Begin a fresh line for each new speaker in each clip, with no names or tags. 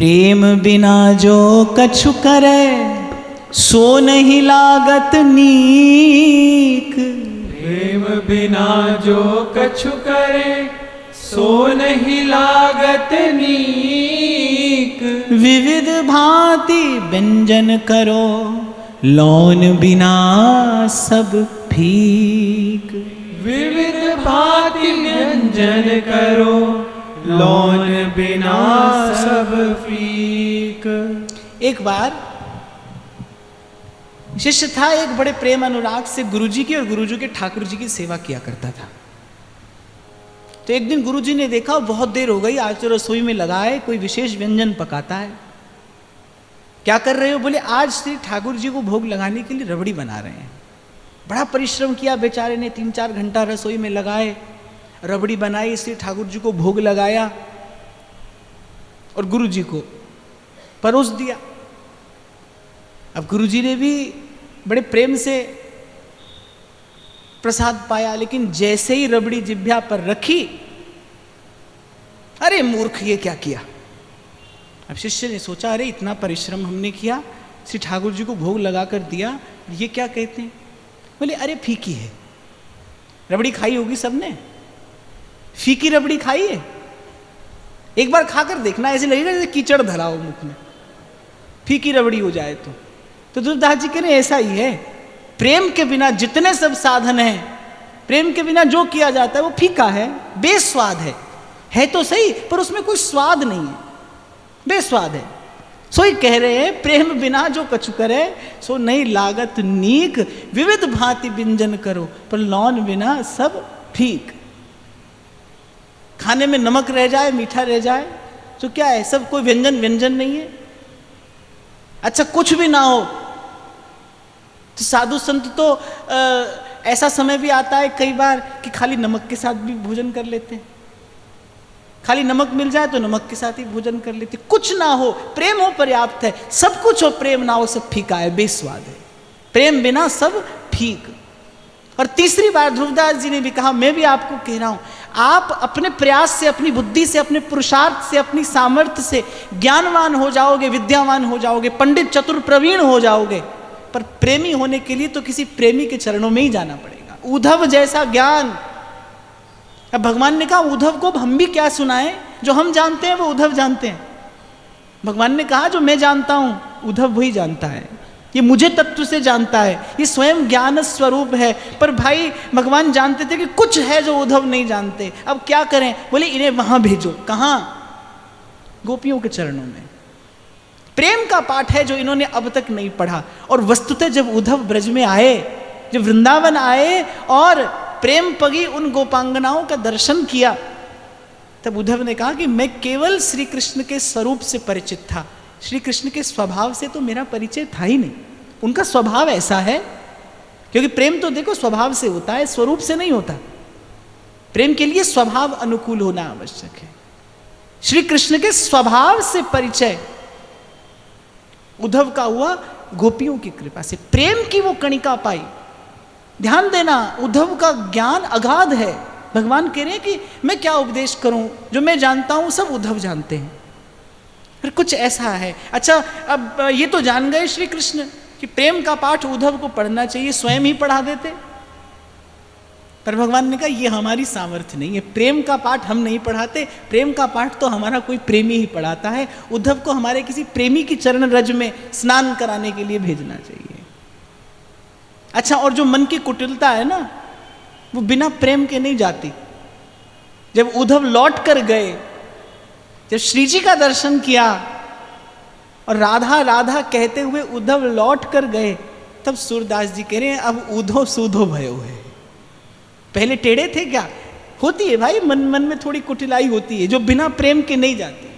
प्रेम बिना जो कछु करे सो नहीं लागत नीक।
प्रेम बिना जो कछु करे सो नहीं लागत नीक।
विविध भांति व्यंजन करो लौन बिना सब फीक।
विविध भांति व्यंजन करो लौन बिना सब फीक।
एक बार शिष्य था, एक बड़े प्रेम अनुराग से गुरुजी की और गुरुजी के ठाकुर जी की सेवा किया करता था। तो एक दिन गुरुजी ने देखा बहुत देर हो गई, आज तो रसोई में लगा है, कोई विशेष व्यंजन पकाता है। क्या कर रहे हो? बोले आज श्री ठाकुर जी को भोग लगाने के लिए रबड़ी बना रहे हैं। बड़ा परिश्रम किया बेचारे ने, 3-4 घंटा रसोई में लगाए, रबड़ी बनाई, श्री ठाकुर जी को भोग लगाया और गुरु जी को परोस दिया। अब गुरु जी ने भी बड़े प्रेम से प्रसाद पाया, लेकिन जैसे ही रबड़ी जिह्वा पर रखी, अरे मूर्ख ये क्या किया। अब शिष्य ने सोचा अरे इतना परिश्रम हमने किया, श्री ठाकुर जी को भोग लगा कर दिया, ये क्या कहते हैं। बोले अरे फीकी है। रबड़ी खाई होगी सबने, फीकी रबड़ी खाई है? एक बार खाकर देखना, ऐसे लगेगा जैसे कीचड़ धरा हो मुख में, फीकी रबड़ी हो जाए तो ध्रुवदास जी कह रहे ऐसा ही है। प्रेम के बिना जितने सब साधन हैं, प्रेम के बिना जो किया जाता है वो फीका है, बेस्वाद है तो सही पर उसमें कोई स्वाद नहीं है, बेस्वाद है। सो ही कह रहे हैं प्रेम बिना जो कछु करे सो नहीं लागत नीक। विविध भांति व्यंजन करो पर लौन बिना सब फीक। खाने में नमक रह जाए, मीठा रह जाए तो क्या है, सब कोई व्यंजन नहीं है। अच्छा कुछ भी ना हो तो साधु संत तो ऐसा समय भी आता है कई बार कि खाली नमक के साथ भी भोजन कर लेते हैं। खाली नमक मिल जाए तो नमक के साथ ही भोजन कर लेते। कुछ ना हो, प्रेम हो पर्याप्त है। सब कुछ हो, प्रेम ना हो सब फीका है, बेस्वाद है। प्रेम बिना सब फीक। और तीसरी बार ध्रुवदास जी ने भी कहा, मैं भी आपको कह रहा हूं, आप अपने प्रयास से, अपनी बुद्धि से, अपने पुरुषार्थ से, अपनी सामर्थ्य से ज्ञानवान हो जाओगे, विद्यावान हो जाओगे, पंडित चतुर प्रवीण हो जाओगे, पर प्रेमी होने के लिए तो किसी प्रेमी के चरणों में ही जाना पड़ेगा। उद्धव जैसा ज्ञान। अब भगवान ने कहा उद्धव को हम भी क्या सुनाएं, जो हम जानते हैं वो उद्धव जानते हैं। भगवान ने कहा जो मैं जानता हूं उद्धव वही जानता है, ये मुझे तत्व से जानता है, ये स्वयं ज्ञान स्वरूप है। पर भाई भगवान जानते थे कि कुछ है जो उद्धव नहीं जानते। अब क्या करें? बोले इन्हें वहां भेजो। कहां? गोपियों के चरणों में। प्रेम का पाठ है जो इन्होंने अब तक नहीं पढ़ा। और वस्तुतः जब उद्धव ब्रज में आए, जब वृंदावन आए और प्रेम पगी उन गोपांगनाओं का दर्शन किया, तब उद्धव ने कहा कि मैं केवल श्री कृष्ण के स्वरूप से परिचित था, श्री कृष्ण के स्वभाव से तो मेरा परिचय था ही नहीं। उनका स्वभाव ऐसा है, क्योंकि प्रेम तो देखो स्वभाव से होता है, स्वरूप से नहीं होता। प्रेम के लिए स्वभाव अनुकूल होना आवश्यक है। श्री कृष्ण के स्वभाव से परिचय उद्धव का हुआ गोपियों की कृपा से। प्रेम की वो कणिका पाई। ध्यान देना, उद्धव का ज्ञान अगाध है। भगवान कह रहे हैं कि मैं क्या उपदेश करूं, जो मैं जानता हूं सब उद्धव जानते हैं। फिर कुछ ऐसा है। अच्छा अब ये तो जान गए श्री कृष्ण कि प्रेम का पाठ उद्धव को पढ़ना चाहिए, स्वयं ही पढ़ा देते। पर भगवान ने कहा ये हमारी सामर्थ्य नहीं है, प्रेम का पाठ हम नहीं पढ़ाते, प्रेम का पाठ तो हमारा कोई प्रेमी ही पढ़ाता है। उद्धव को हमारे किसी प्रेमी की चरण रज में स्नान कराने के लिए भेजना चाहिए। अच्छा, और जो मन की कुटिलता है ना, वो बिना प्रेम के नहीं जाती। जब उद्धव लौट कर गए, जब श्री जी का दर्शन किया और राधा राधा कहते हुए उद्धव लौट कर गए, तब सूरदास जी कह रहे हैं अब उद्धव सूधो भयो है। पहले टेढ़े थे क्या? होती है भाई, मन मन में थोड़ी कुटिलाई होती है जो बिना प्रेम के नहीं जाती।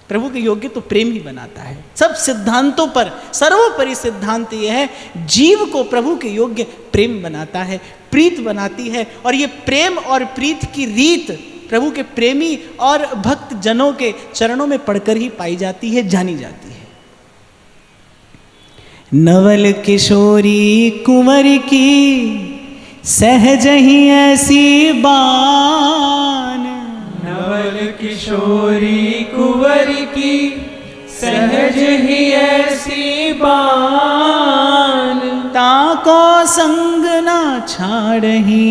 प्रभु के योग्य तो प्रेम ही बनाता है। सब सिद्धांतों पर सर्वोपरि सिद्धांत यह है, जीव को प्रभु के योग्य प्रेम बनाता है, प्रीत बनाती है। और ये प्रेम और प्रीत की रीत प्रभु के प्रेमी और भक्त जनों के चरणों में पढ़कर ही पाई जाती है, जानी जाती है। नवल किशोरी कुंवर की सहज ही ऐसी बान,
नवल नवल किशोरी कुंवरी की सहज ही ऐसी बान।
ताको संग ना छाड़ही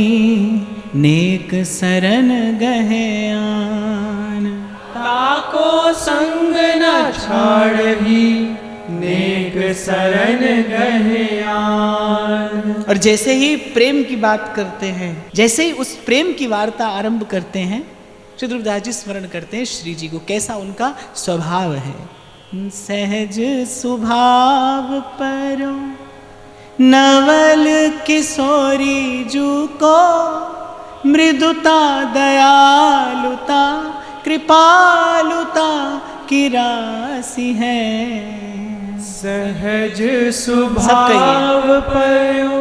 नेक सरन गहे आन।
ताको संग न छाड़ही नेक सरन गहे आन।
और जैसे ही प्रेम की बात करते हैं, जैसे ही उस प्रेम की वार्ता आरंभ करते हैं, श्री ध्रुवदास जी स्मरण करते हैं श्री जी को, कैसा उनका स्वभाव है। सहज स्वभाव परो नवल किशोरी जू को, मृदुता दयालुता कृपालुता की राशि है।
सहज स्वभाव परो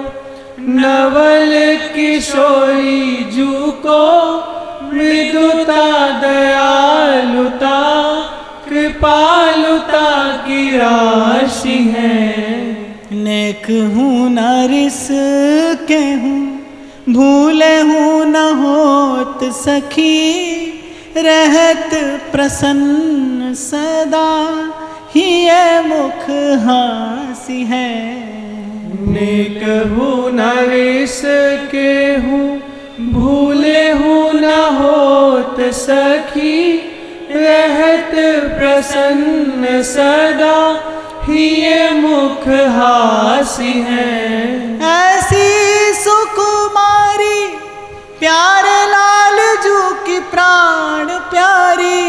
नवल किशोरी जू को, मृदुता दयालुता कृपालुता की राशि है।
नेक हूँ न रिस के हूँ, भूले हूँ न होत सखी, रहत प्रसन्न सदा ही ये मुख हासी है।
नेक हूँ न रिस के हूँ, भूले हूँ न होत सखी, रहत प्रसन्न सदा ही ये मुख हासी है।
ऐसी सुकुमारी प्यारे लाल जू की प्राण प्यारी,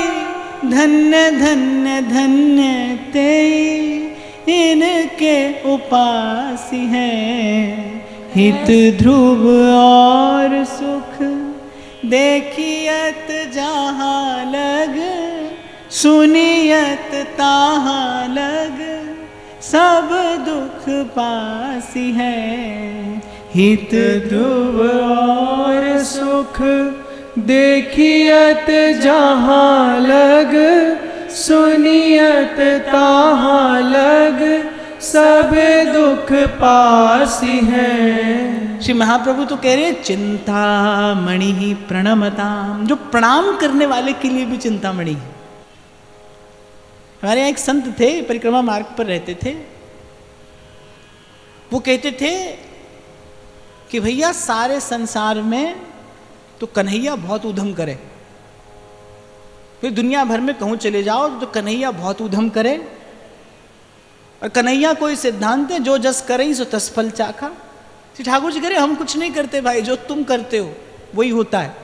धन्य धन्य धन्य ते इनके उपासी हैं। हित ध्रुव और सुख देखियत जहाँ लग, सुनियत तहाँ लग, सब दुख पासी है। हित ध्रुव
और सुख देखियत जहाँ लग, सुनियत तहाँ लग, सब दुख पासी है।
श्री महाप्रभु तो कह रहे हैं चिंतामणि ही प्रणमताम, जो प्रणाम करने वाले के लिए भी चिंतामणि है। हमारे यहाँ एक संत थे, परिक्रमा मार्ग पर रहते थे। वो कहते थे कि भैया सारे संसार में तो कन्हैया बहुत उधम करे, फिर दुनिया भर में कहूँ चले जाओ तो कन्हैया बहुत उधम करे। और कन्हैया कोई सिद्धांत है, जो जस करे सो तस फल चाखा। श्री ठाकुर जी कह रहे हम कुछ नहीं करते भाई, जो तुम करते हो वही होता है।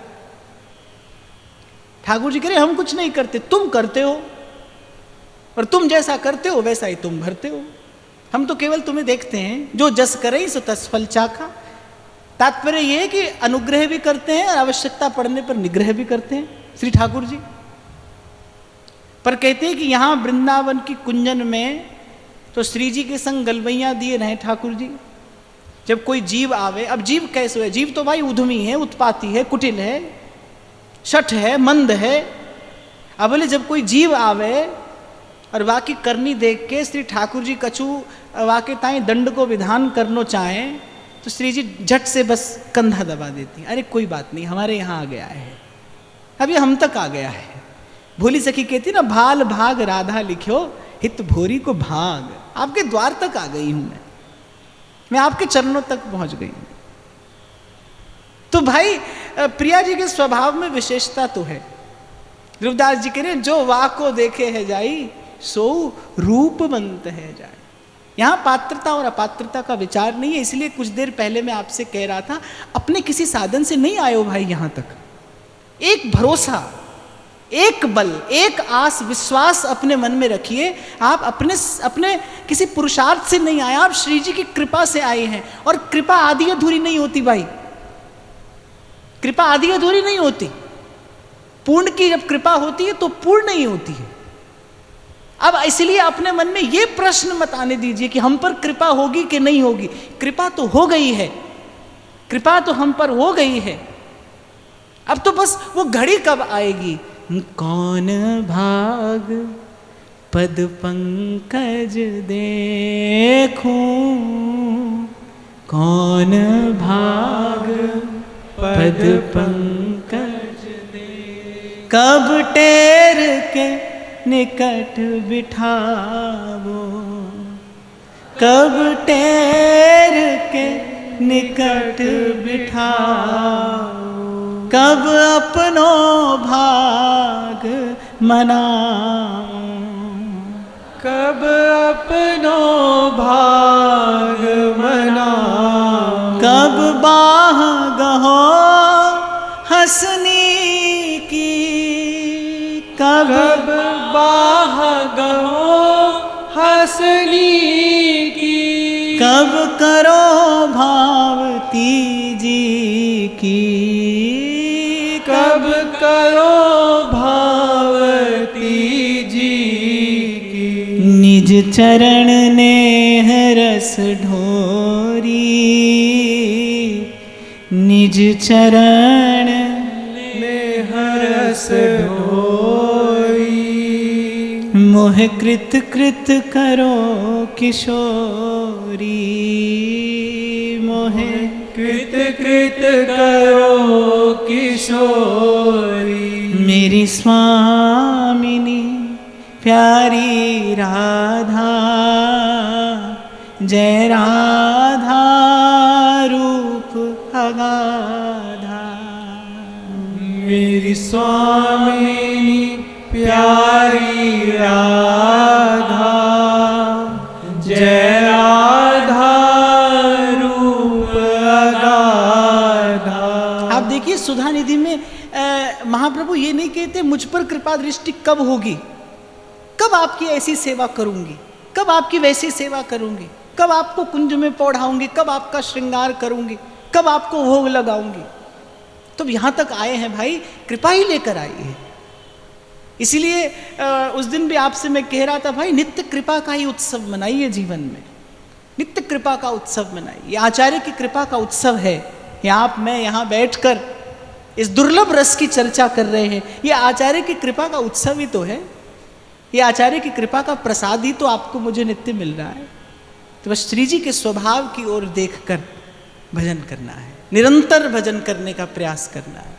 ठाकुर जी कह रहे हम कुछ नहीं करते, तुम करते हो, और तुम जैसा करते हो वैसा ही तुम भरते हो। हम तो केवल तुम्हें देखते हैं, जो जस करे सो तस फल चाखा। तात्पर्य यह है कि अनुग्रह भी करते हैं और आवश्यकता पड़ने पर निग्रह भी करते हैं श्री ठाकुर जी। पर कहते हैं कि यहाँ वृंदावन की कुंजन में तो श्री जी के संग गलवैया दिए रहे ठाकुर जी। जब कोई जीव आवे, अब जीव कैसे है, जीव तो भाई उद्यमी है, उत्पाती है, कुटिल है, शठ है, मंद है। अब बोले जब कोई जीव आवे और वाकी करनी देख के श्री ठाकुर जी कछु वाके ताई दंड को विधान करनो चाहें तो श्री जी झट से बस कंधा दबा देती, अरे कोई बात नहीं, हमारे यहाँ आ गया है, अभी हम तक आ गया है। भोली सखी कहती ना, भाल भाग राधा लिख्यो हित भोरी को भाग। आपके द्वार तक आ गई हूं मैं आपके चरणों तक पहुंच गई हूं। तो भाई प्रिया जी के स्वभाव में विशेषता तो है। ध्रुवदास जी कह रहे जो वाक को देखे है जाई, सो रूपवंत है जाए। यहाँ पात्रता और अपात्रता का विचार नहीं है। इसलिए कुछ देर पहले मैं आपसे कह रहा था, अपने किसी साधन से नहीं आए हो भाई यहाँ तक। एक भरोसा, एक बल, एक आस विश्वास अपने मन में रखिए। आप अपने किसी पुरुषार्थ से नहीं आए, आप श्री जी की कृपा से आए हैं। और कृपा आधी अधूरी नहीं होती भाई, कृपा आधी अधूरी नहीं होती। पूर्ण की जब कृपा होती है तो पूर्ण नहीं होती है। अब इसलिए अपने मन में यह प्रश्न मत आने दीजिए कि हम पर कृपा होगी कि नहीं होगी। कृपा तो हो गई है, कृपा तो हम पर हो गई है। अब तो बस वो घड़ी कब आएगी। कौन भाग पद पंकज देखूं, कौन भाग पद पंकज कब टेर के निकट बिठावो, कब टेर के निकट बिठाओ, कब अपनो भाग मनाओ,
कब अपनो भाग मनाओ,
कब बाह गहो हंसनी की, कब
बाह गहो हंसनी की,
कब करो भावती जी की,
कब करो भावती जी की,
निज चरण ने रस ढोरी, निज चरण
ने रस ढोरी,
मोह कृत कृत करो किशोरी, मोह
कृत कृत करो किशोरी,
मेरी स्वामिनी प्यारी राधा, जय राधा रूप अगाधा,
मेरी स्वामिनी प्यारी राधा, जय राधा रूप अगाधा।
आप देखिए सुधा निधि में महाप्रभु ये नहीं कहते मुझ पर कृपा दृष्टि कब होगी, कब आपकी ऐसी सेवा करूंगी, कब आपकी वैसी सेवा करूंगी, कब आपको कुंज में पौढ़ाऊंगी, कब आपका श्रृंगार करूंगी, कब आपको भोग लगाऊंगी। तो यहां तक आए हैं भाई, कृपा ही लेकर आई है। इसीलिए उस दिन भी आपसे मैं कह रहा था भाई नित्य कृपा का ही उत्सव मनाइए जीवन में, नित्य कृपा का उत्सव मनाइए। ये आचार्य की कृपा का उत्सव है। ये आप मैं यहाँ बैठकर इस दुर्लभ रस की चर्चा कर रहे हैं, ये आचार्य की कृपा का उत्सव ही तो है, ये आचार्य की कृपा का प्रसाद ही तो आपको मुझे नित्य मिल रहा है। तो बस श्री जी के स्वभाव की ओर देखकर भजन करना है, निरंतर भजन करने का प्रयास करना है।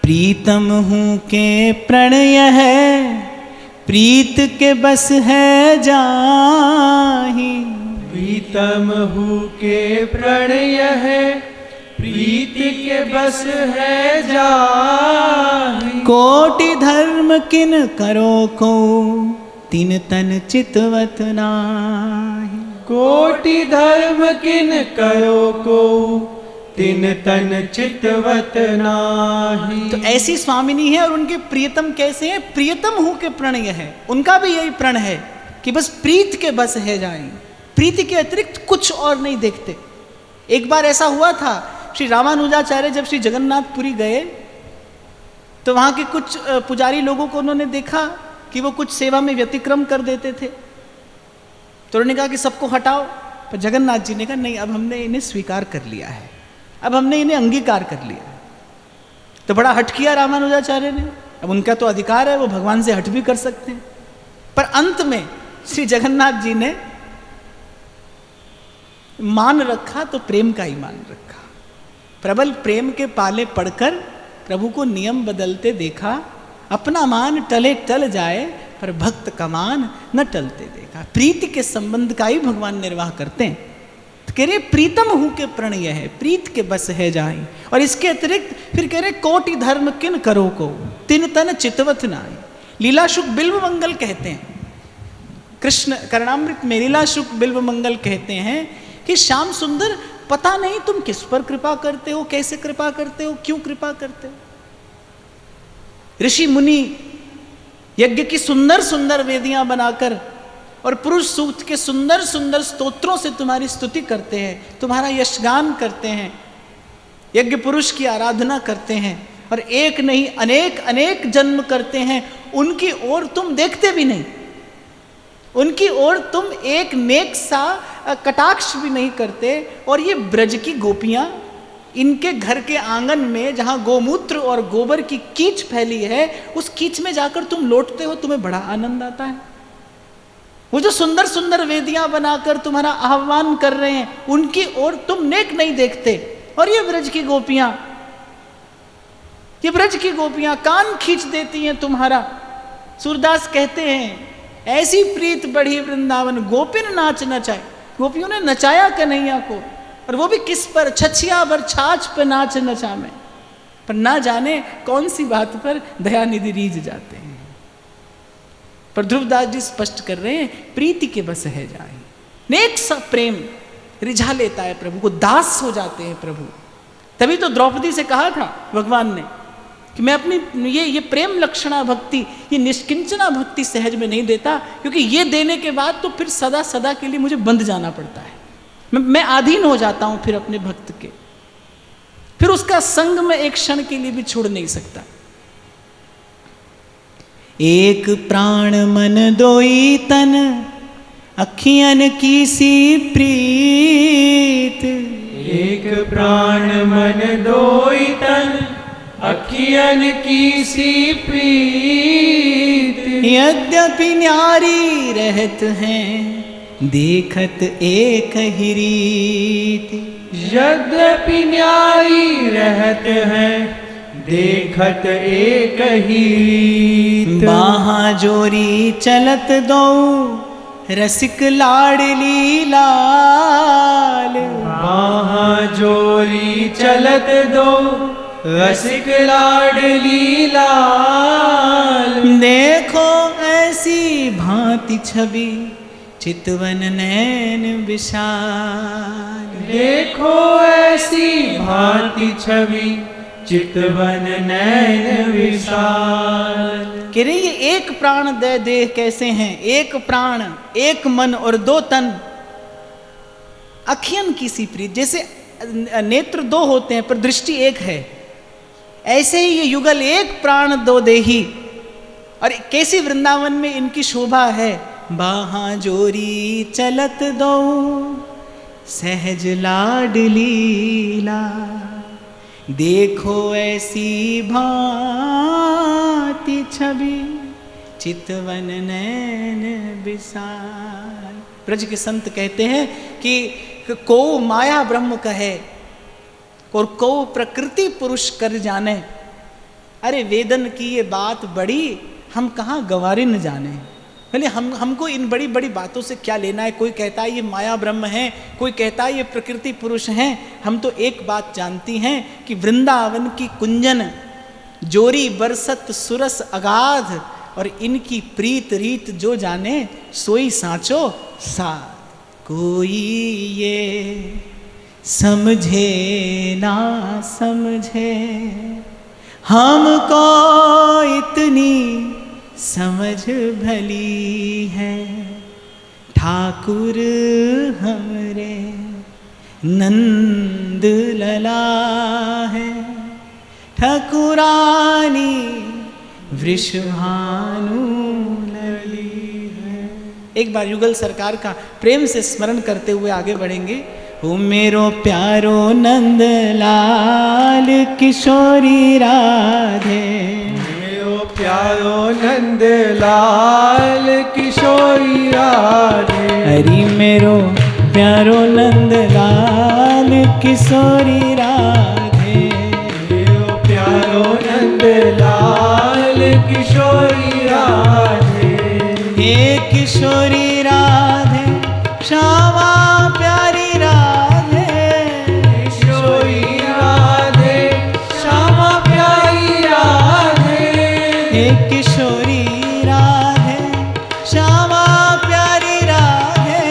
प्रीतम हूँ के प्रणय है, प्रीत के बस है जाहि,
प्रीतम हूँ के प्रणय है, प्रीत के बस है जाहि,
कोटि धर्म किन करो को तिन तन चितवत नाहि,
कोटि धर्म किन करो को तिन तन चितवत नाही।
तो ऐसी स्वामिनी है और उनके प्रियतम कैसे हैं? प्रियतम हूँ के प्रणय है, उनका भी यही प्रण है कि बस प्रीत के बस है जाएं, प्रीति के अतिरिक्त कुछ और नहीं देखते। एक बार ऐसा हुआ था, श्री रामानुजाचार्य जब श्री जगन्नाथपुरी गए तो वहाँ के कुछ पुजारी लोगों को उन्होंने देखा कि वो कुछ सेवा में व्यतिक्रम कर देते थे, तो उन्होंने कहा कि सबको हटाओ। पर जगन्नाथ जी ने कहा नहीं, अब हमने इन्हें स्वीकार कर लिया है, अब हमने इन्हें अंगीकार कर लिया है। तो बड़ा हट किया रामानुजाचार्य ने, अब उनका तो अधिकार है, वो भगवान से हट भी कर सकते हैं। पर अंत में श्री जगन्नाथ जी ने मान रखा तो प्रेम का ही मान रखा। प्रबल प्रेम के पाले पड़कर प्रभु को नियम बदलते देखा, अपना मान टले टल जाए पर भक्त का मान न टलते देखा। प्रीति के संबंध का ही भगवान निर्वाह करते हैं। तो कह रहे प्रीतम हूँ के प्रणय है, प्रीत के बस है जाई। और इसके अतिरिक्त फिर कह रहे कोटि धर्म किन करो को तिन तन चितवत नाई। लीलाशुक बिल्व मंगल कहते हैं, कृष्ण कर्णामृत में लीलाशुक बिल्व मंगल कहते हैं कि श्याम सुंदर पता नहीं तुम किस पर कृपा करते हो, कैसे कृपा करते हो, क्यों कृपा करते हो। ऋषि मुनि यज्ञ की सुंदर सुंदर वेदियां बनाकर और पुरुष सूक्त के सुंदर सुंदर स्तोत्रों से तुम्हारी स्तुति करते हैं, तुम्हारा यशगान करते हैं, यज्ञ पुरुष की आराधना करते हैं और एक नहीं अनेक अनेक जन्म करते हैं। उनकी ओर तुम देखते भी नहीं, उनकी ओर तुम एक नेक सा कटाक्ष भी नहीं करते। और ये ब्रज की गोपियां, इनके घर के आंगन में जहां गोमूत्र और गोबर की कीच फैली है, उस कीच में जाकर तुम लौटते हो, तुम्हें बड़ा आनंद आता है। वो जो सुंदर सुंदर वेदियां बनाकर तुम्हारा आह्वान कर रहे हैं, उनकी ओर तुम नेक नहीं देखते। और ये ब्रज की गोपियां ये ब्रज की गोपियां कान खींच देती हैं तुम्हारा। सूरदास कहते हैं ऐसी प्रीत बढ़ी वृंदावन गोपिन नाच नचाए। गोपियों ने नचाया कन्हैया को, और वो भी किस पर? छछिया भर छाछ पे नाच नचा में। पर ना जाने कौन सी बात पर दयानिधि रीझ जाते हैं। पर ध्रुवदास जी स्पष्ट कर रहे हैं प्रीति के बस है जाए। नेक सा प्रेम रिझा लेता है प्रभु को, दास हो जाते हैं प्रभु। तभी तो द्रौपदी से कहा था भगवान ने कि मैं अपनी ये प्रेम लक्षणा भक्ति, ये निष्किंचना भक्ति सहज में नहीं देता, क्योंकि ये देने के बाद तो फिर सदा सदा के लिए मुझे बंध जाना पड़ता है। मैं अधीन हो जाता हूं फिर अपने भक्त के, फिर उसका संग में एक क्षण के लिए भी छोड़ नहीं सकता। एक प्राण मन दोई तन अखियन की सी प्रीत।
एक प्राण मन दोई तन अखियन की सी प्रीत।
यद्यपि न्यारी रहत हैं देखत एक ही रीत।
यद्यपि न्यारी रहत हैं देखत एक ही रीत।
बाहाँ जोरी चलत दो रसिक लाडली लाल।
बाहाँ जोरी चलत दो रसिक लाडली लाल।
देखो ऐसी भांति छवि चितवन नैन विशाल।
देखो ऐसी भांति छवि चितवन नैन विशाल।
कह रही ये एक प्राण दे देह कैसे हैं? एक प्राण, एक मन और दो तन, अखियन की सी प्रीत। जैसे नेत्र दो होते हैं पर दृष्टि एक है, ऐसे ही ये युगल एक प्राण दो देही। और कैसी वृंदावन में इनकी शोभा है। बाहाँ जोरी चलत दो सहज लाडलीला। देखो ऐसी भांति छवि चितवन नैन विशाल। ब्रज के संत कहते हैं कि को माया ब्रह्म कहे और को प्रकृति पुरुष कर जाने। अरे वेदन की ये बात बड़ी, हम कहाँ गंवारी न जाने। भले हमको इन बड़ी बड़ी बातों से क्या लेना है। कोई कहता है ये माया ब्रह्म है, कोई कहता है ये प्रकृति पुरुष हैं। हम तो एक बात जानती हैं कि वृंदावन की कुंजन जोरी बरसत सुरस अगाध, और इनकी प्रीत रीत जो जाने सोई साचो साथ। कोई ये समझे ना समझे हमको इतनी समझ भली है। ठाकुर हमरे नंद लला है, ठकुरानी वृषभानु लली है। एक बार युगल सरकार का प्रेम से स्मरण करते हुए आगे बढ़ेंगे। ओ मेरो प्यारो नंद लाल किशोरी राधे।
प्यारो नंद लाल किशोरी राधे।
हरि मेरो प्यारो नंद लाल किशोरी राधे।
मेरो प्यारो नंद लाल किशोरी राधे।
हे किशोरी राधे श्यामा प्यारी राधे।
किशोरी राधे श्यामा प्यारी राधे।
हे किशोरी राधे श्यामा प्यारी राधे।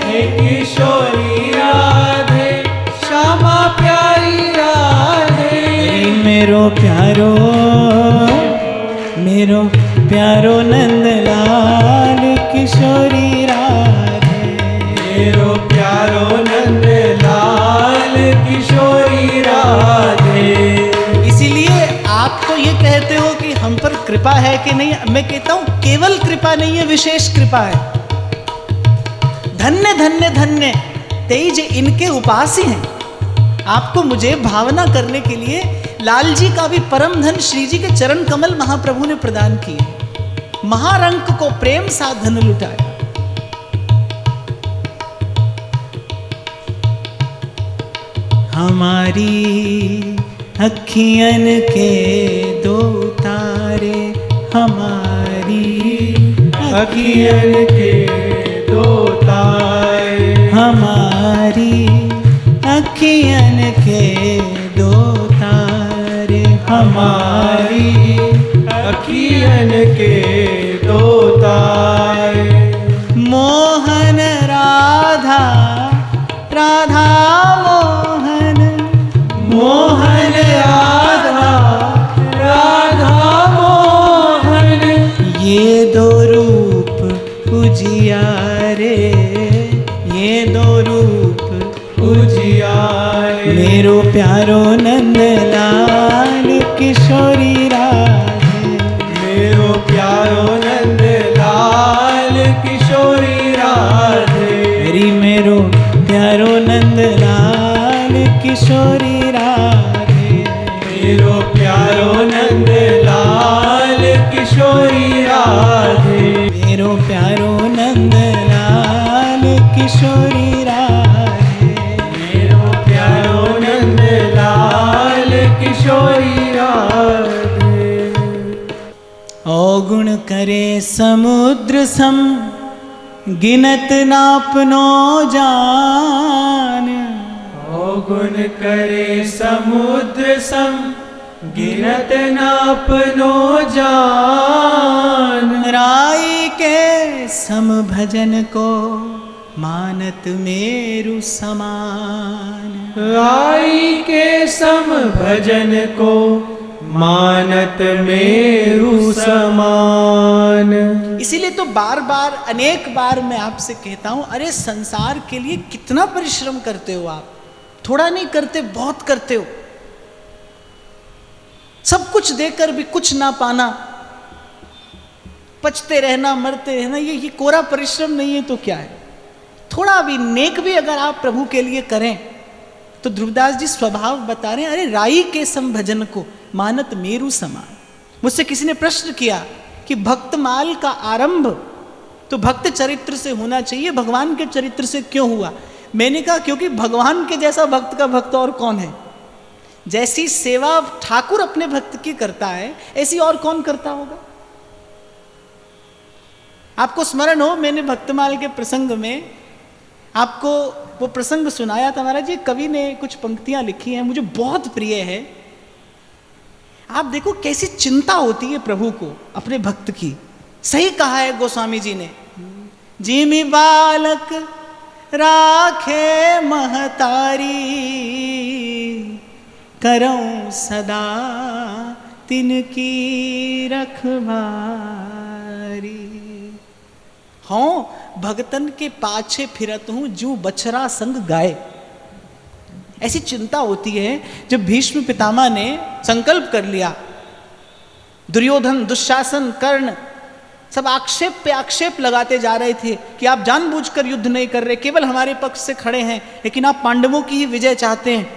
हे किशोरी राधे श्यामा प्यारी राधे।
मेरो प्यारो नंद लाल किशोरी राधे।
मेरो प्यारो नंद लाल किशोरी राधे।
इसीलिए आप तो ये कहते हो कि हम पर कृपा है कि नहीं। मैं कहता हूं केवल कृपा नहीं है, विशेष कृपा है। धन्य धन्य धन्य तेज इनके उपासी हैं। आपको मुझे भावना करने के लिए लाल जी का भी परम धन श्री जी के चरण कमल महाप्रभु ने प्रदान किए। महारंक को प्रेम सा धन लुटाया। हमारी अखियन के दो तारे हमारी,
अखियन के दो तारे
हमारी, अखियन के दो तारे
हमारी, अखियन के दो तारे।
मोहन राधा, राधा मोहन,
मोहन राधा, राधा मोहन,
ये दो रूप उजियारे, ये दो रूप
उजियारे।
मेरो प्यारो नंदलाल किशोरी राधे,
मेरो प्यारो नंदलाल किशोरी राधे।
मेरो प्यारो नंदलाल किशोरी राधे,
मेरो प्यारो नंदलाल किशोरी राधे।
मेरो प्यारो नंदलाल किशोरी राधे,
मेरो प्यारो नंदलाल किशोरी राधे।
अवगुण करे समुद्र सम, गिनत नापनो जान,
अवगुण करे समुद्र सम, गिनत नापनो जान।
राई के सम भजन को मानत मेरु समान,
राई के सम भजन को मानत मेरु समान।
इसीलिए तो बार बार अनेक बार मैं आपसे कहता हूं, अरे संसार के लिए कितना परिश्रम करते हो आप, थोड़ा नहीं करते, बहुत करते हो। सब कुछ देकर भी कुछ ना पाना, पचते रहना, मरते रहना, ये कोरा परिश्रम नहीं है तो क्या है। थोड़ा भी नेक भी अगर आप प्रभु के लिए करें तो ध्रुवदास जी स्वभाव बता रहे हैं, अरे राई के सम भजन को मानत मेरु समान। मुझसे किसी ने प्रश्न किया कि भक्तमाल का आरंभ तो भक्त चरित्र से होना चाहिए, भगवान के चरित्र से क्यों हुआ? मैंने कहा क्योंकि भगवान के जैसा भक्त का भक्त और कौन है। जैसी सेवा ठाकुर अपने भक्त की करता है, ऐसी और कौन करता होगा। आपको स्मरण हो, मैंने भक्तमाल के प्रसंग में आपको वो प्रसंग सुनाया था। महाराज जी कवि ने कुछ पंक्तियां लिखी हैं, मुझे बहुत प्रिय है। आप देखो कैसी चिंता होती है प्रभु को अपने भक्त की। सही कहा है गोस्वामी जी ने, जिमि बालक राखे महतारी, करऊं सदा तिनकी रखवारी। हाँ, भगतन के पाछे फिरत हूं जू बछरा संग गाय। ऐसी चिंता होती है। जब भीष्म पितामह ने संकल्प कर लिया, दुर्योधन, दुशासन, कर्ण सब आक्षेप पे आक्षेप लगाते जा रहे थे कि आप जानबूझकर युद्ध नहीं कर रहे, केवल हमारे पक्ष से खड़े हैं, लेकिन आप पांडवों की ही विजय चाहते हैं।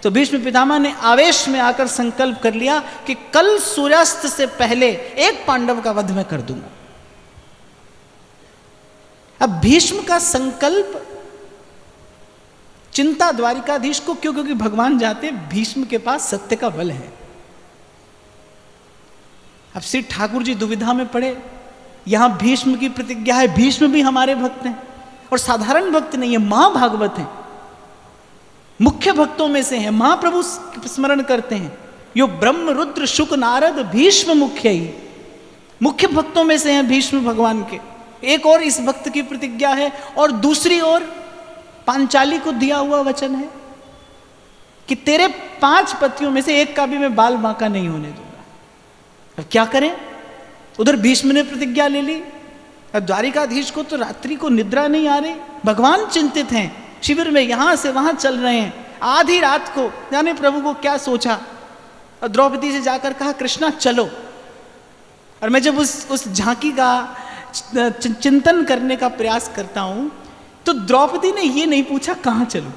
तो भीष्म पितामह ने आवेश में आकर संकल्प कर लिया कि कल सूर्यास्त से पहले एक पांडव का वध मैं कर दूंगा। अब भीष्म का संकल्प चिंता द्वारिकाधीश को क्यों? क्योंकि भगवान जाते भीष्म के पास सत्य का बल है। अब श्री ठाकुर जी दुविधा में पड़े। यहां भीष्म की प्रतिज्ञा है, भीष्म भी हमारे भक्त हैं और साधारण भक्त नहीं है, महाभागवत हैं, मुख्य भक्तों में से हैं, महाप्रभु स्मरण करते हैं। यो ब्रह्म रुद्र शुक नारद भीष्म मुख्य ही, मुख्य भक्तों में से हैं भीष्म भगवान के। एक और इस भक्त की प्रतिज्ञा है और दूसरी ओर पांचाली को दिया हुआ वचन है कि तेरे 5 पतियों में से एक का भी मैं बाल बांका नहीं होने दूंगा। अब क्या करें? उधर भीष्म ने प्रतिज्ञा ले ली, अब द्वारिकाधीश को तो रात्रि को निद्रा नहीं आ रही। भगवान चिंतित हैं, शिविर में यहां से वहां चल रहे हैं। आधी रात को जाने प्रभु को क्या सोचा और द्रौपदी से जाकर कहा कृष्णा चलो। और मैं जब उस झांकी का चिंतन करने का प्रयास करता हूं तो द्रौपदी ने ये नहीं पूछा कहां चलूं।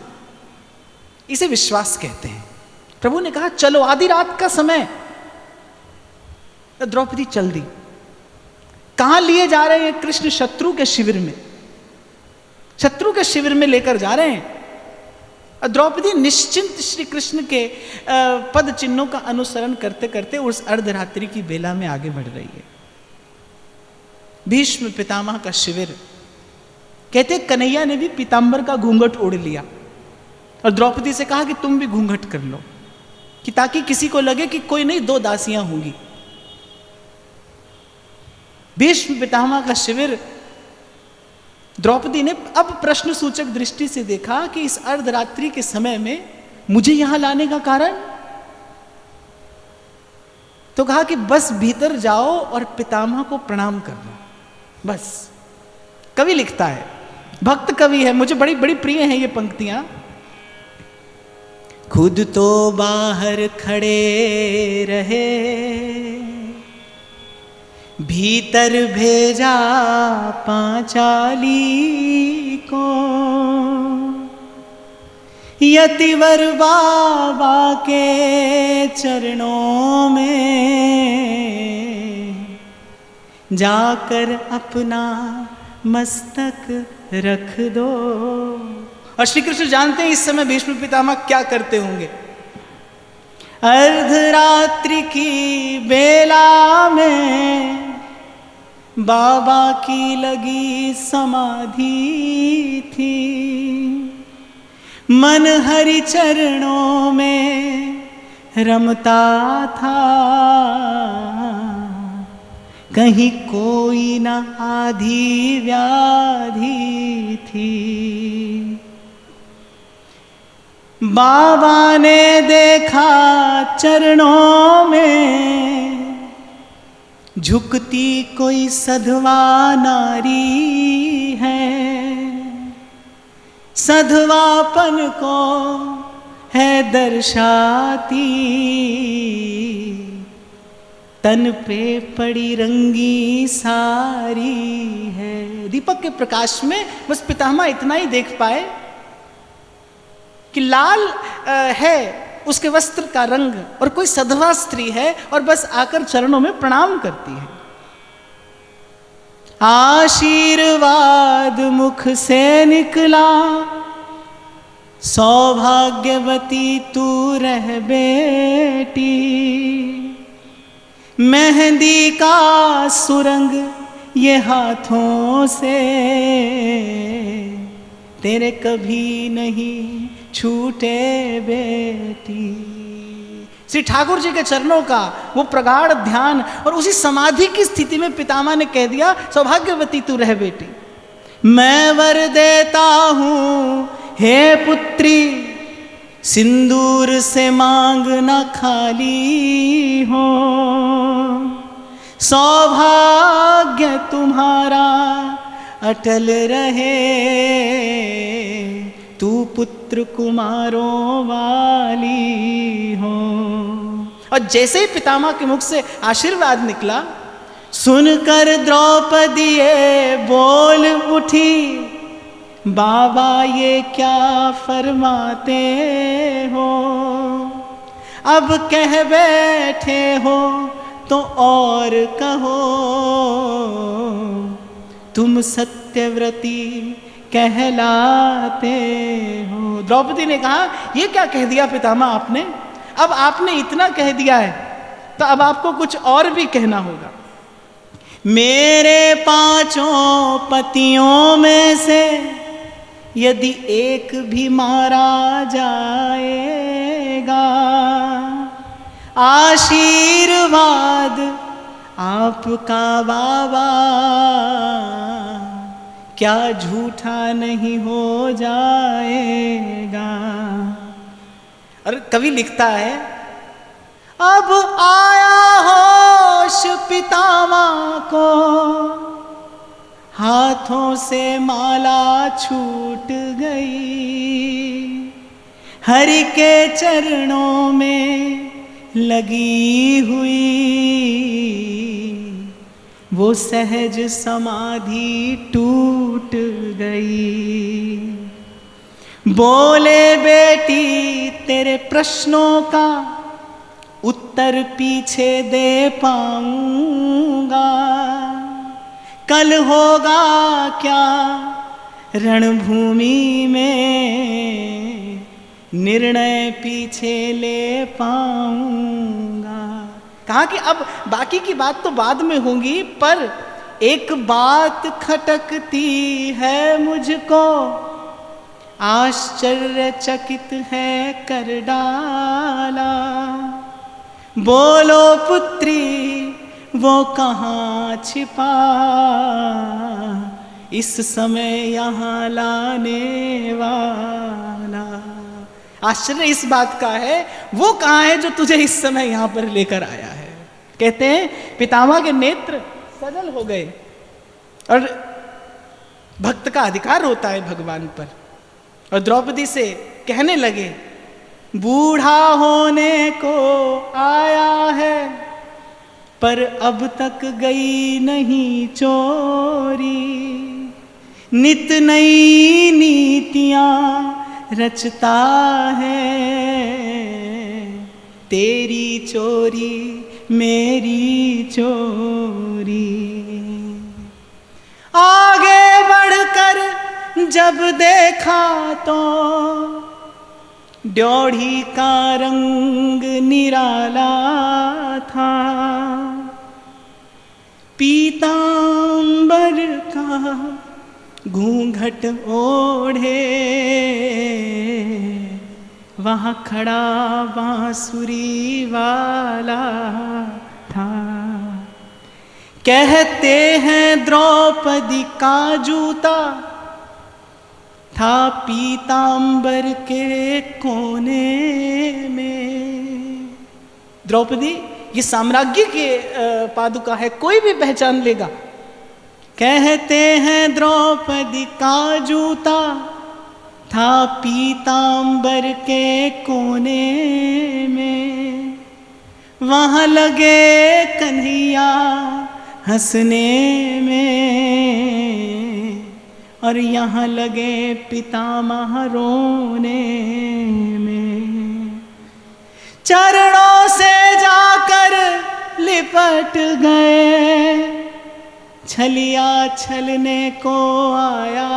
इसे विश्वास कहते हैं। प्रभु ने कहा चलो, आधी रात का समय। द्रौपदी चल दी। कहां लिए जा रहे हैं? कृष्ण शत्रु के शिविर में, शत्रु के शिविर में लेकर जा रहे हैं। और द्रौपदी निश्चिंत श्री कृष्ण के पद चिन्हों का अनुसरण करते करते उस अर्धरात्रि की बेला में आगे बढ़ रही है। भीष्म पितामह का शिविर, कहते कन्हैया ने भी पीताम्बर का घूंघट ओढ़ लिया और द्रौपदी से कहा कि तुम भी घूंघट कर लो, कि ताकि किसी को लगे कि कोई नहीं, दो दासियां होंगी। भीष्म पितामह का शिविर, द्रौपदी ने अब प्रश्न सूचक दृष्टि से देखा कि इस अर्धरात्रि के समय में मुझे यहां लाने का कारण, तो कहा कि बस भीतर जाओ और पितामह को प्रणाम कर लो, बस। कवि लिखता है, भक्त कवि है, मुझे बड़ी बड़ी प्रिय हैं ये पंक्तियां। खुद तो बाहर खड़े रहे, भीतर भेजा पांचाली को, यतिवर बाबा के चरणों में जाकर अपना मस्तक रख दो। और श्री कृष्ण जानते हैं इस समय भीष्म पितामह क्या करते होंगे। अर्धरात्रि की बेला में बाबा की लगी समाधि थी, मन हरि चरणों में रमता था, कहीं कोई न आधी व्याधि थी। बाबा ने देखा चरणों में झुकती कोई सधवा नारी है, सधवापन को है दर्शाती, तन पे पड़ी रंगी सारी है। दीपक के प्रकाश में बस पितामह इतना ही देख पाए कि लाल है उसके वस्त्र का रंग और कोई सधवा स्त्री है और बस आकर चरणों में प्रणाम करती है। आशीर्वाद मुख से निकला, सौभाग्यवती तू रह बेटी, मेहंदी का सुरंग ये हाथों से तेरे कभी नहीं छूटे बेटी। श्री ठाकुर जी के चरणों का वो प्रगाढ़ ध्यान और उसी समाधि की स्थिति में पितामह ने कह दिया, सौभाग्यवती तू रह बेटी, मैं वर देता हूं हे पुत्री, सिंदूर से मांग न खाली हो, सौभाग्य तुम्हारा अटल रहे, तू पुत्र कुमारों वाली हो। और जैसे ही पितामह के मुख से आशीर्वाद निकला, सुनकर द्रौपदी बोल उठी, बाबा ये क्या फरमाते हो, अब कह बैठे हो तो और कहो, तुम सत्यव्रती कहलाते हो। द्रौपदी ने कहा, ये क्या कह दिया पितामह आपने, अब आपने इतना कह दिया है तो अब आपको कुछ और भी कहना होगा। मेरे पांचों पतियों में से यदि एक भी मारा जाएगा, आशीर्वाद आपका बाबा क्या झूठा नहीं हो जाएगा। और कवि लिखता है, अब आया होश पितामह को, हाथों से माला छूट गई, हरि के चरणों में लगी हुई, वो सहज समाधि टूट गई। बोले बेटी तेरे प्रश्नों का उत्तर पीछे दे पाऊंगा, कल होगा क्या रणभूमि में निर्णय पीछे ले पाऊंगा। कहा कि अब बाकी की बात तो बाद में होगी, पर एक बात खटकती है मुझको, आश्चर्यचकित है कर डाला। बोलो पुत्री वो कहाँ छिपा, इस समय यहाँ लाने वाला। आश्चर्य इस बात का है, वो कहाँ है जो तुझे इस समय यहाँ पर लेकर आया है। कहते हैं पितामह के नेत्र सजल हो गए, और भक्त का अधिकार होता है भगवान पर, और द्रौपदी से कहने लगे, बूढ़ा होने को आया है पर अब तक गई नहीं चोरी, नित नई नीतियां रचता है, तेरी चोरी मेरी चोरी। आगे बढ़कर जब देखा तो ड्योढ़ी का रंग निराला था, पीतांबर का घूंघट ओढ़े वहाँ खड़ा बांसुरी वाला था। कहते हैं द्रौपदी का जूता था पीतांबर के कोने में। द्रौपदी ये साम्राज्य के पादुका है, कोई भी पहचान लेगा। कहते हैं द्रौपदी का जूता था पीतांबर के कोने में, वहाँ लगे कन्हैया हंसने में, और यहाँ लगे पितामह रोने में। चरणों से जाकर लिपट गए, छलिया छलने को आया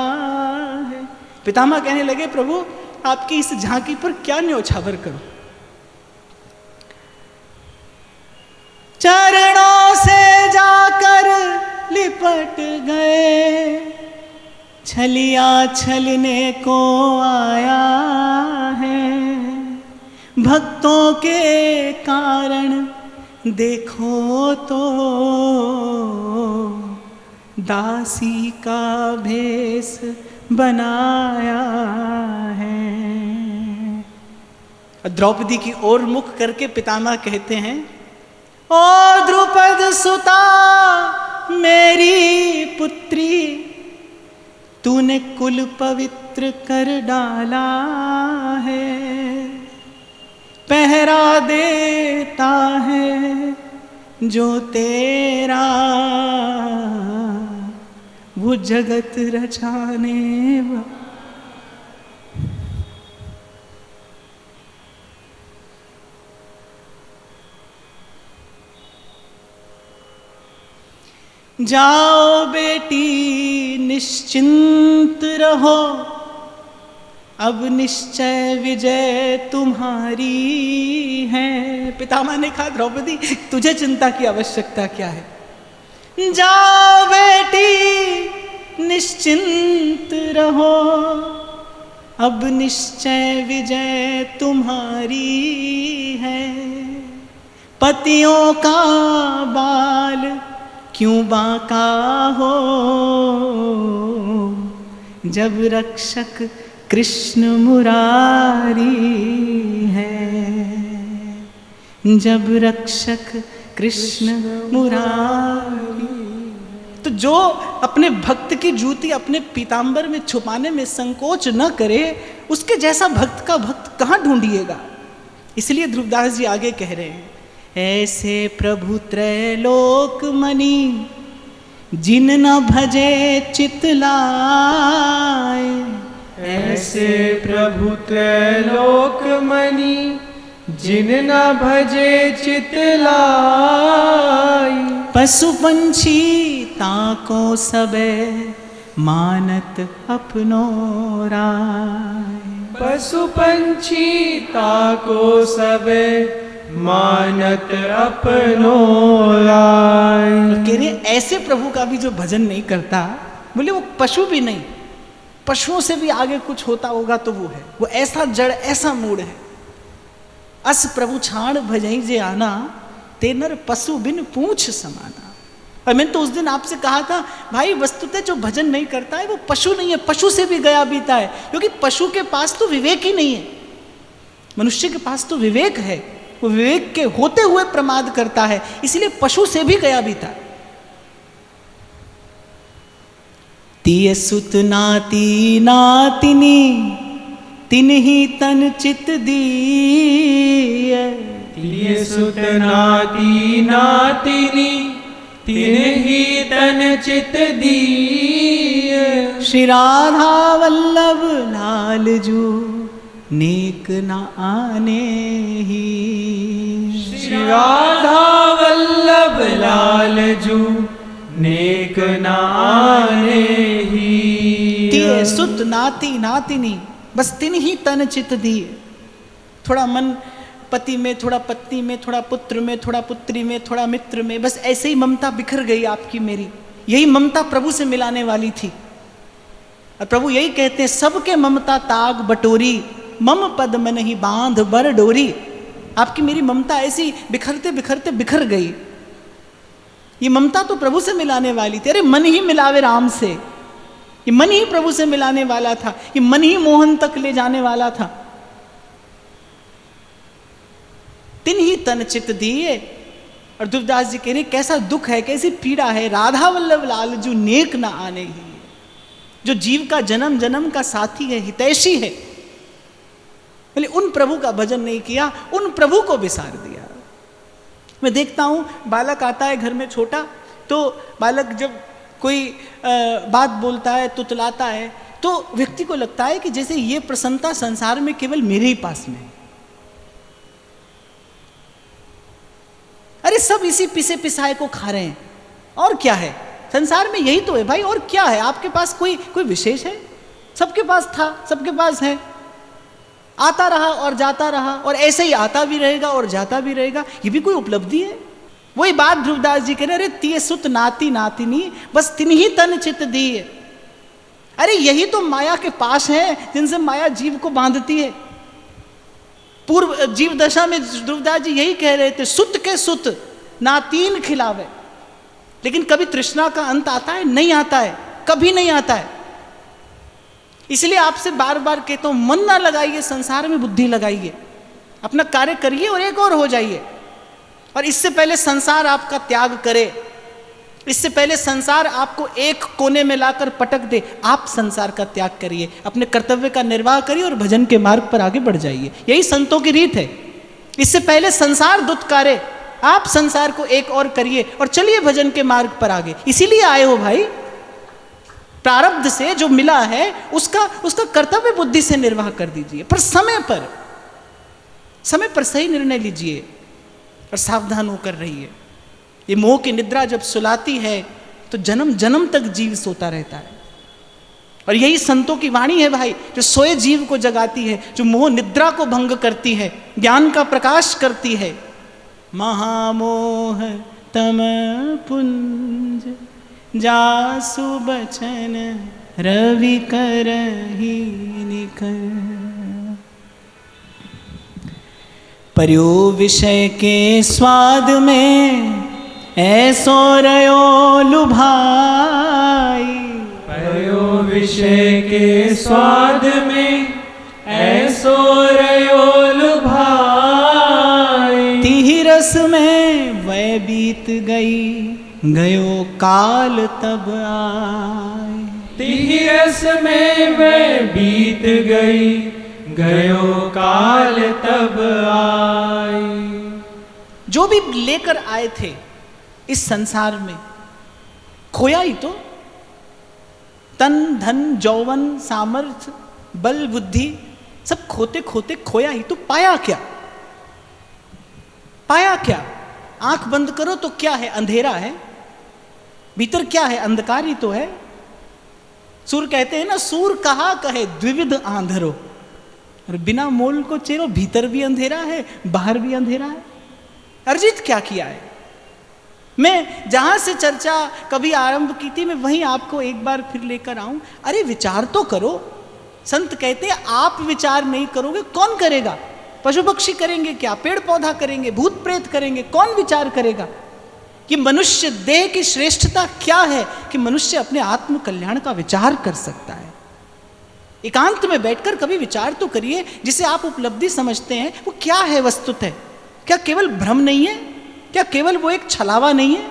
है। पितामह कहने लगे, प्रभु आपकी इस झांकी पर क्या न्योछावर करूं। चरणों से जाकर लिपट गए, छलिया छलने को आया है। भक्तों के कारण देखो तो दासी का भेष बनाया है। द्रौपदी की ओर मुख करके पितामह कहते हैं, ओ द्रुपद सुता मेरी पुत्री, तूने कुल पवित्र कर डाला है। पहरा देता है जो तेरा, वो जगत रचाने वाला। जाओ बेटी निश्चिंत रहो, अब निश्चय विजय तुम्हारी है। पितामह ने कहा, द्रौपदी तुझे चिंता की आवश्यकता क्या है। जाओ बेटी निश्चिंत रहो, अब निश्चय विजय तुम्हारी है। पतियों का बाल क्यों बांका हो, जब रक्षक कृष्ण मुरारी है। जब रक्षक कृष्ण मुरारी। तो जो अपने भक्त की जूती अपने पीतांबर में छुपाने में संकोच न करे, उसके जैसा भक्त का भक्त कहाँ ढूंढिएगा। इसलिए ध्रुवदास जी आगे कह रहे हैं, ऐसे प्रभु त्रैलोक मणि, जिन न भजे चित लाए।
ऐसे प्रभु त्रैलोक मणि, जिन न भजे चित लाई।
पशु पंछी ताको सबे, मानत अपनो राय।
पशु पंछी ताको सबे मानत अपनो लाय।
कह रहे ऐसे प्रभु का भी जो भजन नहीं करता, बोले वो पशु भी नहीं, पशुओं से भी आगे कुछ होता होगा तो वो है, वो ऐसा जड़ ऐसा मूड है। अस प्रभु छाण भजई जे आना, तेनर पशु बिन पूछ समाना। और मैंने तो उस दिन आपसे कहा था भाई वस्तुतः जो भजन नहीं करता है वो पशु नहीं है, पशु से भी गया बीता है, क्योंकि पशु के पास तो विवेक ही नहीं है। मनुष्य के पास तो विवेक है, वो विवेक के होते हुए प्रमाद करता है, इसलिए पशु से भी गया बीता। तिय सुत नाती नातिनी, तिन्हि तन चित दीय।
तिय सुत नाती नातिनी, तिन्हि तन चित दीय।
श्री राधा वल्लभ लाल जू, नेक न आने ही।
श्री राधा वल्लभ लाल जू, नेक न आने ही।
तिय सुत नाती नातिनी, बस तिन ही तन चित दिए। थोड़ा मन पति में, थोड़ा पत्नी में, थोड़ा पुत्र में, थोड़ा पुत्री में, थोड़ा मित्र में, बस ऐसे ही ममता बिखर गई आपकी मेरी। यही ममता प्रभु से मिलाने वाली थी। और प्रभु यही कहते हैं, सबके ममता ताग बटोरी, मम पद मन ही बांध बर डोरी। आपकी मेरी ममता ऐसी बिखरते बिखरते बिखर गई। ये ममता तो प्रभु से मिलाने वाली थी। अरे मन ही मिलावे राम से, ये मन ही प्रभु से मिलाने वाला था, ये मन ही मोहन तक ले जाने वाला था। तिन ही तन चित दिए। और दुर्दास जी कह रहे कैसा दुख है, कैसी पीड़ा है। राधा वल्लभ लाल जो नेक न आने ही, जो जीव का जन्म जन्म का साथी है, हितैषी है, बोले उन प्रभु का भजन नहीं किया, उन प्रभु को विसार दिया। मैं देखता हूं बालक आता है घर में छोटा, तो बालक जब कोई बात बोलता है, तुतलाता है, तो व्यक्ति को लगता है कि जैसे ये प्रसन्नता संसार में केवल मेरे ही पास में है। अरे सब इसी पिसे पिसाए को खा रहे हैं, और क्या है संसार में, यही तो है भाई, और क्या है। आपके पास कोई विशेष है? सबके पास था, सबके पास है, आता रहा और जाता रहा, और ऐसे ही आता भी रहेगा और जाता भी रहेगा। ये भी कोई उपलब्धि है? वही बात ध्रुवदास जी कह रहे, अरे तिय सुत नाती नातिनी, बस तिन ही तन चित दिए। अरे यही तो माया के पास है, जिनसे माया जीव को बांधती है। पूर्व जीव दशा में ध्रुवदास जी यही कह रहे थे, सुत के सुत नातीन खिलावे। लेकिन कभी तृष्णा का अंत आता है? नहीं आता है, कभी नहीं आता है। इसलिए आपसे बार बार कहता हूं, मन ना लगाइए संसार में, बुद्धि लगाइए, अपना कार्य करिए और एक और हो जाइए। और इससे पहले संसार आपका त्याग करे, इससे पहले संसार आपको एक कोने में लाकर पटक दे, आप संसार का त्याग करिए, अपने कर्तव्य का निर्वाह करिए और भजन के मार्ग पर आगे बढ़ जाइए। यही संतों की रीत है। इससे पहले संसार दुत्कारे, आप संसार को एक और करिए और चलिए भजन के मार्ग पर आगे। इसीलिए आए हो भाई, प्रारब्ध से जो मिला है उसका कर्तव्य बुद्धि से निर्वाह कर दीजिए, पर समय पर सही निर्णय लीजिए और सावधान होकर रहिए। ये मोह की निद्रा जब सुलाती है तो जन्म जन्म तक जीव सोता रहता है। और यही संतों की वाणी है भाई, जो सोए जीव को जगाती है, जो मोह निद्रा को भंग करती है, ज्ञान का प्रकाश करती है। महामोह तम पुंज, जासु बचन रवि करहि निकर। पर्यो विषय के स्वाद में, ऐसो रयो लुभाई।
पर्यो विषय के स्वाद में, ऐसो रयो लुभाई।
तिहि रस में वह बीत गई, गयो काल तब आए।
तिहि रस में वह बीत गई, गयो काल तब आई।
जो भी लेकर आए थे इस संसार में, खोया ही तो। तन धन यौवन सामर्थ्य बल बुद्धि सब खोते खोते खोया ही तो। पाया क्या? पाया क्या? आंख बंद करो तो क्या है? अंधेरा है। भीतर क्या है? अंधकार ही तो है। सूर कहते हैं ना, सूर कहा कहे द्विविध आंधरो। और बिना मोल को चेरो, भीतर भी अंधेरा है बाहर भी अंधेरा है। अर्जित क्या किया है? मैं जहां से चर्चा कभी आरंभ की थी, मैं वहीं आपको एक बार फिर लेकर आऊं। अरे विचार तो करो। संत कहते हैं आप विचार नहीं करोगे कौन करेगा? पशु पक्षी करेंगे क्या? पेड़ पौधा करेंगे? भूत प्रेत करेंगे? कौन विचार करेगा कि मनुष्य देह की श्रेष्ठता क्या है कि मनुष्य अपने आत्म कल्याण का विचार कर सकता है। एकांत में बैठकर कभी विचार तो करिए, जिसे आप उपलब्धि समझते हैं वो क्या है वस्तुतः? क्या केवल भ्रम नहीं है? क्या केवल वो एक छलावा नहीं है?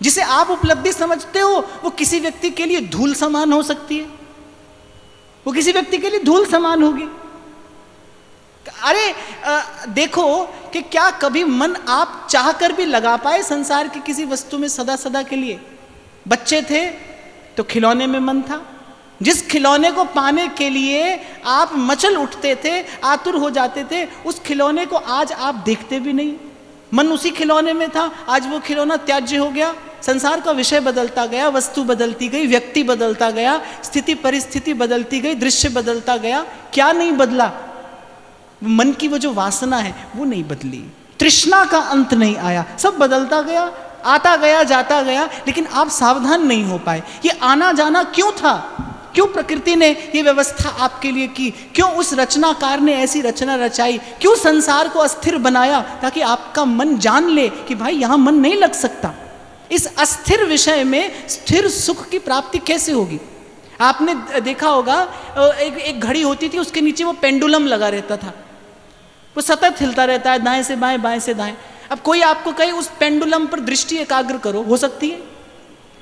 जिसे आप उपलब्धि समझते हो वो किसी व्यक्ति के लिए धूल समान हो सकती है, वो किसी व्यक्ति के लिए धूल समान होगी। अरे देखो कि क्या कभी मन आप चाहकर भी लगा पाए संसार की किसी वस्तु में सदा सदा के लिए? बच्चे थे तो खिलौने में मन था, जिस खिलौने को पाने के लिए आप मचल उठते थे, आतुर हो जाते थे, उस खिलौने को आज आप देखते भी नहीं। मन उसी खिलौने में था, आज वो खिलौना त्याज्य हो गया। संसार का विषय बदलता गया, वस्तु बदलती गई, व्यक्ति बदलता गया, स्थिति परिस्थिति बदलती गई, दृश्य बदलता गया। क्या नहीं बदला? मन की वो जो वासना है वो नहीं बदली, तृष्णा का अंत नहीं आया, सब बदलता गया, आता गया जाता गया, लेकिन आप सावधान नहीं हो पाए। ये आना जाना क्यों था? क्यों प्रकृति ने ये व्यवस्था आपके लिए की? क्यों उस रचनाकार ने ऐसी रचना रचाई? क्यों संसार को अस्थिर बनाया? ताकि आपका मन जान ले कि भाई यहां मन नहीं लग सकता। इस अस्थिर विषय में स्थिर सुख की प्राप्ति कैसे होगी? आपने देखा होगा एक घड़ी होती थी, उसके नीचे वो पेंडुलम लगा रहता था, वो सतत हिलता रहता है, दाएं से बाएं बाएं से दाएं। अब कोई आपको कहे उस पेंडुलम पर दृष्टि एकाग्र करो, हो सकती है?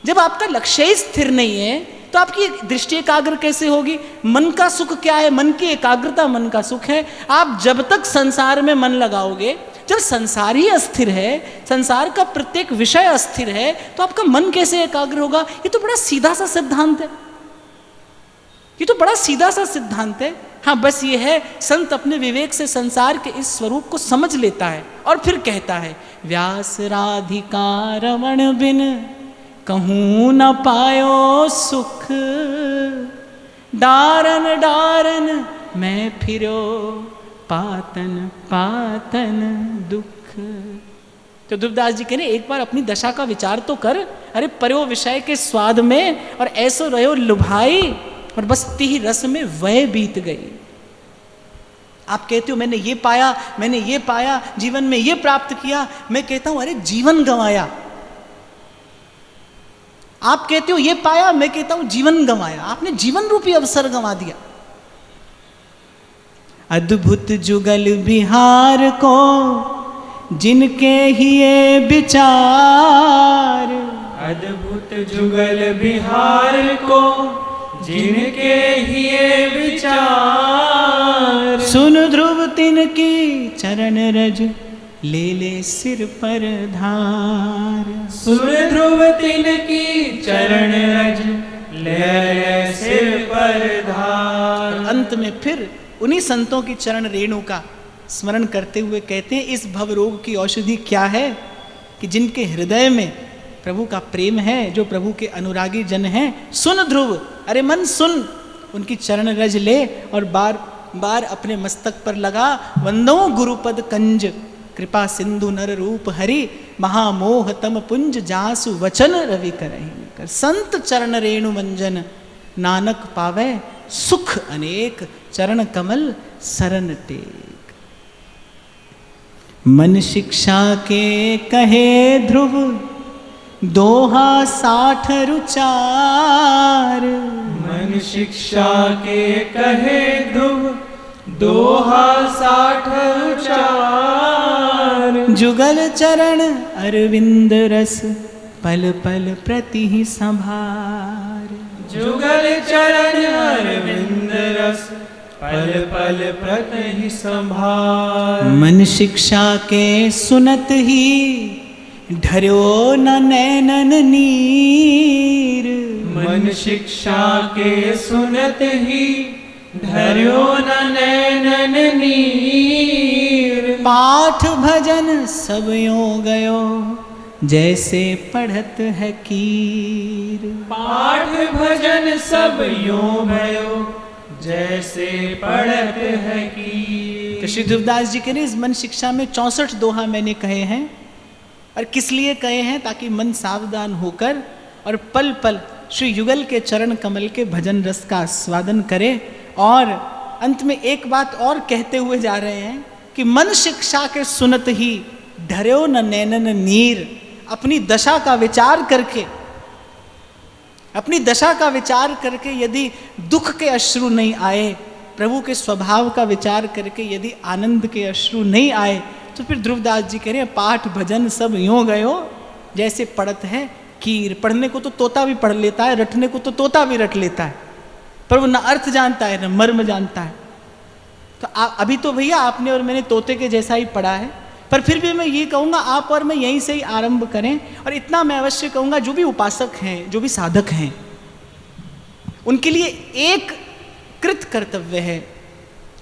जब आपका लक्ष्य ही स्थिर नहीं है तो आपकी दृष्टि एकाग्र कैसे होगी? मन का सुख क्या है? मन की एकाग्रता मन का सुख है। आप जब तक संसार में मन लगाओगे, जब संसार ही अस्थिर है, संसार का प्रत्येक विषय अस्थिर है, तो आपका मन कैसे एकाग्र होगा? ये तो बड़ा सीधा सा सिद्धांत है, ये तो बड़ा सीधा सा सिद्धांत है। हाँ, बस ये है संत अपने विवेक से संसार के इस स्वरूप को समझ लेता है और फिर कहता है, व्यास राधिका रमण बिन कहूँ न पायो सुख, डारन डारन मैं फिरो पातन पातन दुख। तो दुर्दास जी कह रहे एक बार अपनी दशा का विचार तो कर। अरे पर्यो विषय के स्वाद में और ऐसो रहो लुभाई, और बस ती रस में वह बीत गई। आप कहते हो मैंने ये पाया, मैंने ये पाया, जीवन में ये प्राप्त किया। मैं कहता हूं अरे जीवन गंवाया। आप कहते हो ये पाया, मैं कहता हूं जीवन गंवाया। आपने जीवन रूपी अवसर गंवा दिया। अद्भुत जुगल बिहार को जिनके ही ये विचार,
अद्भुत जुगल बिहार को जिनके ही ये विचार,
सुन ध्रुव तिनकी चरण रज ले ले सिर पर धार।
सुन ध्रुव तिनकी चरण रज ले ले सिर पर धार।
अंत में फिर उन्हीं संतों की चरण रेणु का स्मरण करते हुए कहते हैं, इस भवरोग की औषधि क्या है? कि जिनके हृदय में प्रभु का प्रेम है, जो प्रभु के अनुरागी जन हैं। सुन ध्रुव, अरे मन सुन, उनकी चरण रज ले और बार बार अपने मस्तक पर लगा। वंदो गुरुपद कंज कृपा सिंधु नर रूप हरि, महामोह तम पुंज जासु वचन रवि करहि कर। संत चरण रेणु मंजन नानक पावे सुख अनेक, चरण कमल सरन टेक। मन शिक्षा के कहे ध्रुव दोहा 60 रुचार।
मन शिक्षा के कहे ध्रुव दोहा 60 रुचार।
जुगल चरण अरविंद रस पल पल प्रति संभार।
जुगल चरण अरविंद रस पल पल प्रति संभार।
मन शिक्षा के सुनत ही ढर्यो न नैनन नीर।
मन शिक्षा के सुनत ही ढर्यो न नैनन नीर।
पाठ भजन सब यो गयो जैसे पढ़त है कीर।
पाठ भजन सब यो भयो जैसे पढ़त है की।
तो श्री ध्रुवदास जी के ने इस मन शिक्षा में 64 दोहा मैंने कहे हैं, और किस लिए कहे हैं, ताकि मन सावधान होकर और पल पल श्री युगल के चरण कमल के भजन रस का आस्वादन करे। और अंत में एक बात और कहते हुए जा रहे हैं कि मन शिक्षा के सुनत ही ढर्यो न नैनन नीर। अपनी दशा का विचार करके, अपनी दशा का विचार करके यदि दुख के अश्रु नहीं आए, प्रभु के स्वभाव का विचार करके यदि आनंद के अश्रु नहीं आए, तो फिर ध्रुवदास जी कह रहे हैं पाठ भजन सब यूं गयो जैसे पढ़त है कीर। पढ़ने को तो तोता भी पढ़ लेता है, रटने को तो तोता भी रट लेता है, पर वो न अर्थ जानता है न मर्म जानता है। तो अभी तो भैया आपने और मैंने तोते के जैसा ही पढ़ा है, पर फिर भी मैं ये कहूँगा आप और मैं यहीं से ही आरंभ करें। और इतना मैं अवश्य कहूँगा जो भी उपासक हैं, जो भी साधक हैं, उनके लिए एक कृत कर्तव्य है।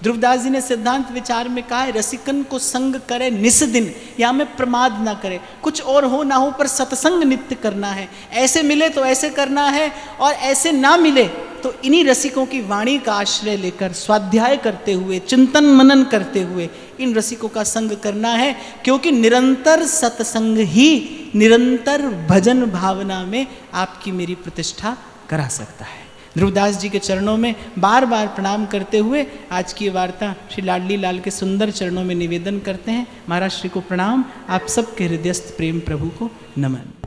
ध्रुवदास जी ने सिद्धांत विचार में कहा है, रसिकन को संग करे निस दिन, या में प्रमाद ना करे। कुछ और हो ना हो पर सत्संग नित्य करना है। ऐसे मिले तो ऐसे करना है, और ऐसे ना मिले तो इन्हीं रसिकों की वाणी का आश्रय लेकर स्वाध्याय करते हुए, चिंतन मनन करते हुए इन रसिकों का संग करना है। क्योंकि निरंतर सत्संग ही निरंतर भजन भावना में आपकी मेरी प्रतिष्ठा करा सकता है। ध्रुवदास जी के चरणों में बार बार प्रणाम करते हुए आज की वार्ता श्री लाडली लाल के सुंदर चरणों में निवेदन करते हैं। महाराज श्री को प्रणाम, आप सबके हृदयस्थ प्रेम प्रभु को नमन।